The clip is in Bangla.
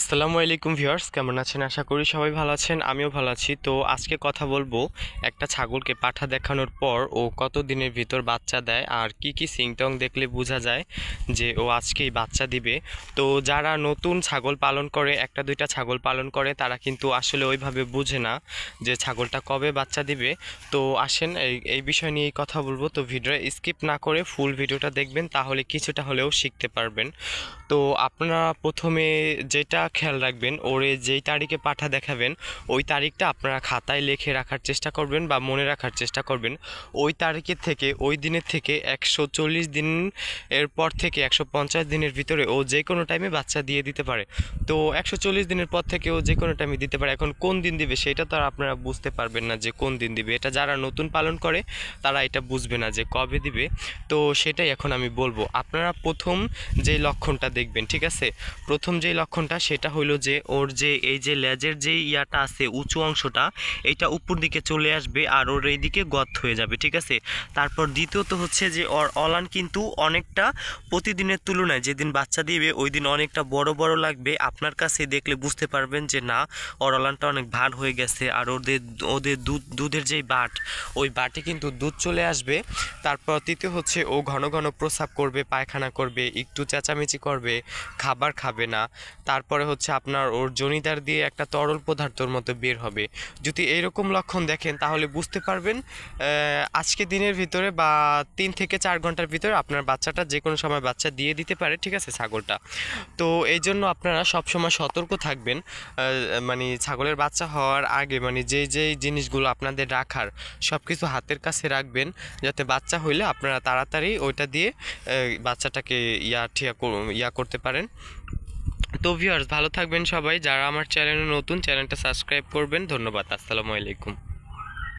আসসালামু আলাইকুম ভিউয়ার্স, কেমন আছেন? আশা করি সবাই ভালো আছেন, আমিও ভালো আছি। তো আজকে কথা বলবো একটা ছাগলকে পাঠা দেখানোর পর ও কত দিনের ভিতর বাচ্চা দেয় আর কি কি সিমটম দেখলে বোঝা যায় যে ও আজকেই বাচ্চা দিবে। তো যারা নতুন ছাগল পালন করে, একটা দুইটা ছাগল পালন করে, তারা কিন্তু আসলে ওইভাবে বুঝে না যে ছাগলটা কবে বাচ্চা দিবে। তো আসেন এই এই বিষয় নিয়েই কথা বলবো। তো ভিডিও স্কিপ না করে ফুল ভিডিওটা দেখবেন, তাহলে কিছুটা হলেও শিখতে পারবেন। তো আপনারা প্রথমে যেটা খেয়াল রাখবেন, ওরে যেই তারিখে পাঠা দেখাবেন ওই তারিখটা আপনারা খাতায় লিখে রাখার চেষ্টা করবেন বা মনে রাখার চেষ্টা করবেন। ওই তারিখের থেকে, ওই দিনের থেকে 140 দিন এর পর থেকে 150 দিনের ভিতরে ও যে কোনো টাইমে বাচ্চা দিয়ে দিতে পারে। তো 140 দিনের পর থেকে ও যে কোনো টাইমে দিতে পারে। এখন কোন দিন দিবে সেটা তো আর আপনারা বুঝতে পারবেন না যে কোন দিন দিবে। এটা যারা নতুন পালন করে তারা এটা বুঝবে না যে কবে দিবে। তো সেটাই এখন আমি বলবো। আপনারা প্রথম যে লক্ষণটা দেখবেন, ঠিক আছে, প্রথম যেই লক্ষণটা সেটা হইলো যে ওর যে এই যে লেজের যে ইয়াটা আছে, উঁচু অংশটা, এইটা উপর দিকে চলে আসবে আর ওর এইদিকে গর্ত হয়ে যাবে, ঠিক আছে। তারপর দ্বিতীয়ত হচ্ছে যে ওর অলান কিন্তু অনেকটা প্রতিদিনের তুলনায় যেদিন বাচ্চা দিবে ওই দিন অনেকটা বড় বড় লাগবে। আপনার কাছে দেখলে বুঝতে পারবেন যে না, ওর অলানটা অনেক ভার হয়ে গেছে। আর ওদের ওদের দুধের যেই বাট, ওই বাটে কিন্তু দুধ চলে আসবে। তারপর তৃতীয় হচ্ছে ও ঘন ঘন প্রস্রাব করবে, পায়খানা করবে, একটু চেঁচামেচি করবে, খাবার খাবে না। তারপরে হচ্ছে আপনার ওর জনিতার দিয়ে একটা তরল পদার্থর মতো বের হবে। যদি এইরকম লক্ষণ দেখেন তাহলে বুঝতে পারবেন আজকে দিনের ভিতরে বা 3 থেকে 4 ঘন্টার ভিতরে আপনার বাচ্চাটা যে কোনো সময় বাচ্চা দিয়ে দিতে পারে, ঠিক আছে, ছাগলটা। তো এই জন্য আপনারা সবসময় সতর্ক থাকবেন। মানে ছাগলের বাচ্চা হওয়ার আগে মানে যেই জিনিসগুলো আপনাদের রাখার সব কিছু হাতের কাছে রাখবেন, যাতে বাচ্চা হইলে আপনারা তাড়াতাড়ি ওইটা দিয়ে বাচ্চাটাকে ইয়া করতে পারেন। তো ভিউয়ার্স, ভালো থাকবেন সবাই। যারা আমার চ্যানেলে নতুন, চ্যানেলটা সাবস্ক্রাইব করবেন। ধন্যবাদ। আসসালামু আলাইকুম।